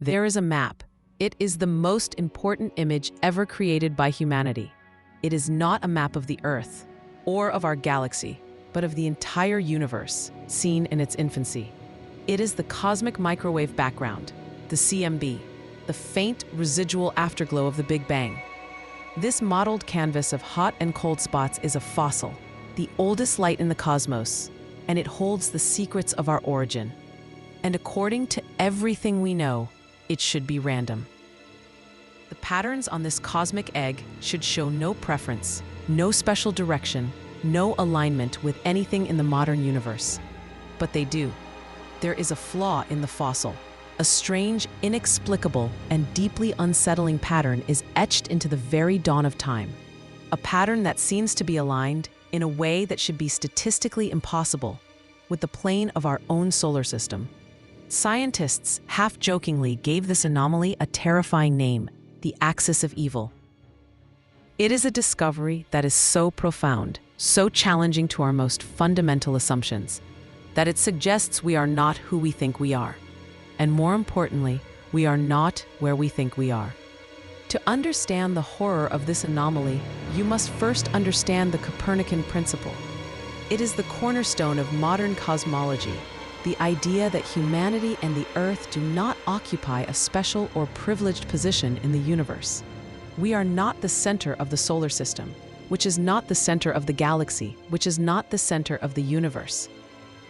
There is a map. It is the most important image ever created by humanity. It is not a map of the Earth or of our galaxy, but of the entire universe, seen in its infancy. It is the cosmic microwave background, the CMB, the faint residual afterglow of the Big Bang. This mottled canvas of hot and cold spots is a fossil, the oldest light in the cosmos, and it holds the secrets of our origin. And according to everything we know, it should be random. The patterns on this cosmic egg should show no preference, no special direction, no alignment with anything in the modern universe. But they do. There is a flaw in the fossil. A strange, inexplicable, and deeply unsettling pattern is etched into the very dawn of time. A pattern that seems to be aligned in a way that should be statistically impossible with the plane of our own solar system. Scientists half-jokingly gave this anomaly a terrifying name, the axis of evil. It is a discovery that is so profound, so challenging to our most fundamental assumptions, that it suggests we are not who we think we are. And more importantly, we are not where we think we are. To understand the horror of this anomaly, you must first understand the Copernican principle. It is the cornerstone of modern cosmology, the idea that humanity and the Earth do not occupy a special or privileged position in the universe. We are not the center of the solar system, which is not the center of the galaxy, which is not the center of the universe.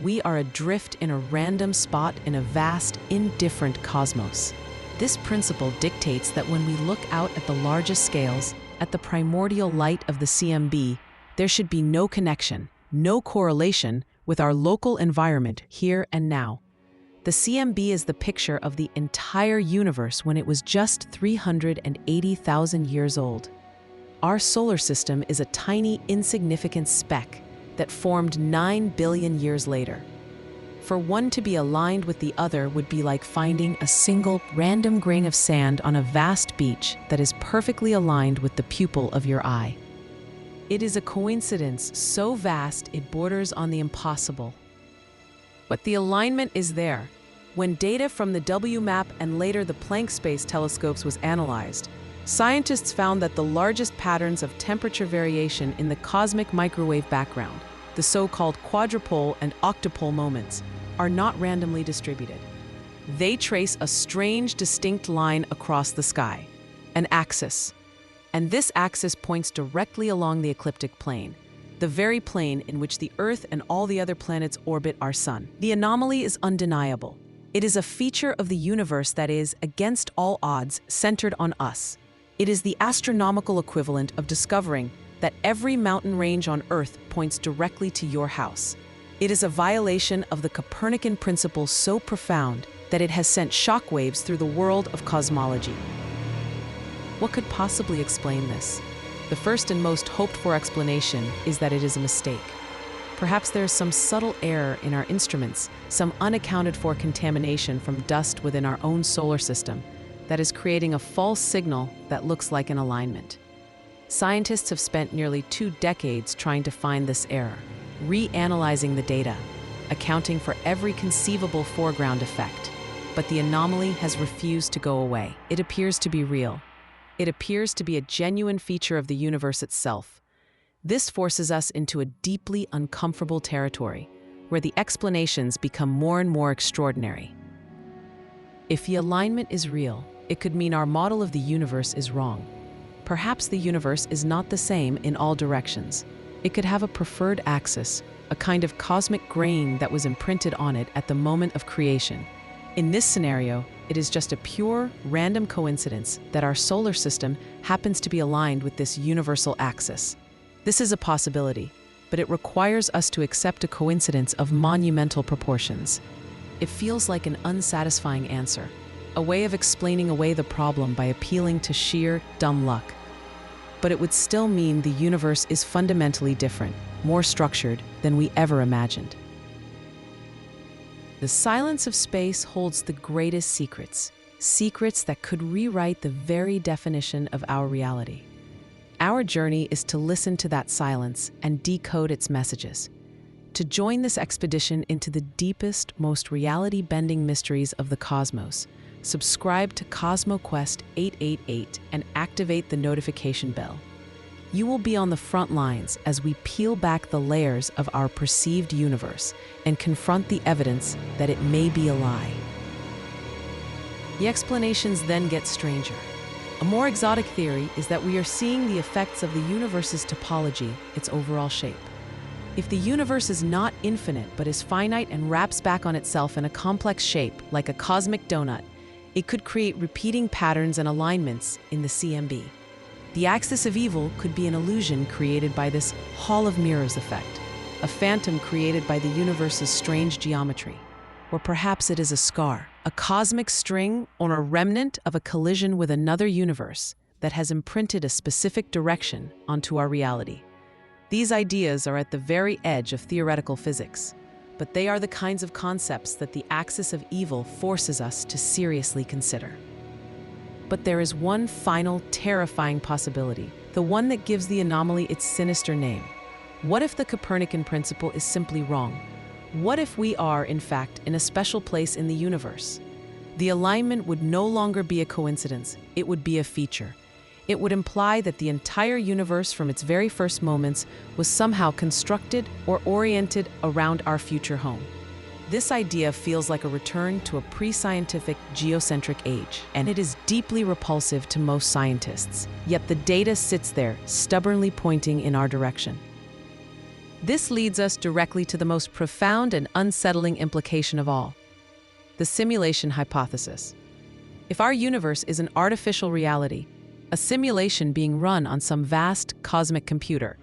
We are adrift in a random spot in a vast, indifferent cosmos. This principle dictates that when we look out at the largest scales, at the primordial light of the CMB, there should be no connection, no correlation with our local environment here and now. The CMB is the picture of the entire universe when it was just 380,000 years old. Our solar system is a tiny, insignificant speck that formed 9 billion years later. For one to be aligned with the other would be like finding a single random grain of sand on a vast beach that is perfectly aligned with the pupil of your eye. It is a coincidence so vast it borders on the impossible. But the alignment is there. When data from the WMAP and later the Planck space telescopes was analyzed, scientists found that the largest patterns of temperature variation in the cosmic microwave background, the so-called quadrupole and octupole moments, are not randomly distributed. They trace a strange, distinct line across the sky, an axis. And this axis points directly along the ecliptic plane, the very plane in which the Earth and all the other planets orbit our sun. The anomaly is undeniable. It is a feature of the universe that is, against all odds, centered on us. It is the astronomical equivalent of discovering that every mountain range on Earth points directly to your house. It is a violation of the Copernican principle so profound that it has sent shockwaves through the world of cosmology. What could possibly explain this? The first and most hoped-for explanation is that it is a mistake. Perhaps there is some subtle error in our instruments, some unaccounted-for contamination from dust within our own solar system that is creating a false signal that looks like an alignment. Scientists have spent nearly 2 decades trying to find this error, reanalyzing the data, accounting for every conceivable foreground effect. But the anomaly has refused to go away. It appears to be real. It appears to be a genuine feature of the universe itself. This forces us into a deeply uncomfortable territory, where the explanations become more and more extraordinary. If the alignment is real, it could mean our model of the universe is wrong. Perhaps the universe is not the same in all directions. It could have a preferred axis, a kind of cosmic grain that was imprinted on it at the moment of creation. In this scenario, it is just a pure, random coincidence that our solar system happens to be aligned with this universal axis. This is a possibility, but it requires us to accept a coincidence of monumental proportions. It feels like an unsatisfying answer, a way of explaining away the problem by appealing to sheer, dumb luck. But it would still mean the universe is fundamentally different, more structured than we ever imagined. The silence of space holds the greatest secrets, secrets that could rewrite the very definition of our reality. Our journey is to listen to that silence and decode its messages, to join this expedition into the deepest, most reality-bending mysteries of the cosmos, subscribe to CosmoQuest 888 and activate the notification bell. You will be on the front lines as we peel back the layers of our perceived universe and confront the evidence that it may be a lie. The explanations then get stranger. A more exotic theory is that we are seeing the effects of the universe's topology, its overall shape. If the universe is not infinite but is finite and wraps back on itself in a complex shape, like a cosmic donut, it could create repeating patterns and alignments in the CMB. The axis of evil could be an illusion created by this Hall of Mirrors effect, a phantom created by the universe's strange geometry. Or perhaps it is a scar, a cosmic string or a remnant of a collision with another universe that has imprinted a specific direction onto our reality. These ideas are at the very edge of theoretical physics, but they are the kinds of concepts that the axis of evil forces us to seriously consider. But there is one final, terrifying possibility, the one that gives the anomaly its sinister name. What if the Copernican principle is simply wrong? What if we are, in fact, in a special place in the universe? The alignment would no longer be a coincidence, it would be a feature. It would imply that the entire universe from its very first moments was somehow constructed or oriented around our future home. This idea feels like a return to a pre-scientific geocentric age, and it is deeply repulsive to most scientists. Yet the data sits there, stubbornly pointing in our direction. This leads us directly to the most profound and unsettling implication of all: the simulation hypothesis. If our universe is an artificial reality, a simulation being run on some vast cosmic computer,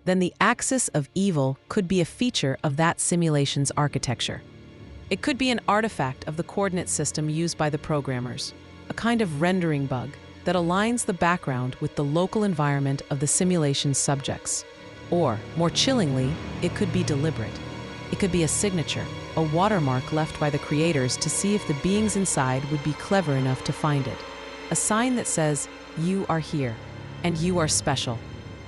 then the axis of evil could be a feature of that simulation's architecture. It could be an artifact of the coordinate system used by the programmers, a kind of rendering bug that aligns the background with the local environment of the simulation's subjects. Or, more chillingly, it could be deliberate. It could be a signature, a watermark left by the creators to see if the beings inside would be clever enough to find it. A sign that says, "You are here, and you are special."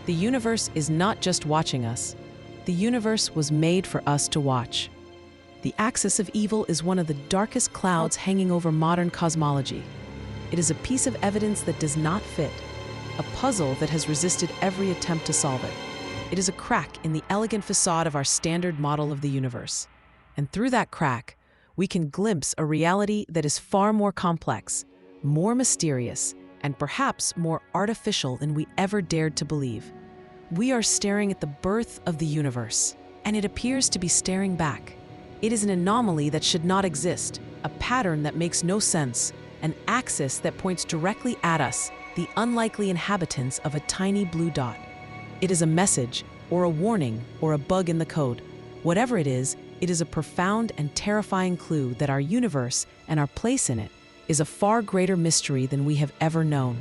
The universe is not just watching us. The universe was made for us to watch. The axis of evil is one of the darkest clouds hanging over modern cosmology. It is a piece of evidence that does not fit, a puzzle that has resisted every attempt to solve it. It is a crack in the elegant facade of our standard model of the universe. And through that crack, we can glimpse a reality that is far more complex, more mysterious, and perhaps more artificial than we ever dared to believe. We are staring at the birth of the universe, and it appears to be staring back. It is an anomaly that should not exist, a pattern that makes no sense, an axis that points directly at us, the unlikely inhabitants of a tiny blue dot. It is a message, or a warning, or a bug in the code. Whatever it is a profound and terrifying clue that our universe and our place in it is a far greater mystery than we have ever known.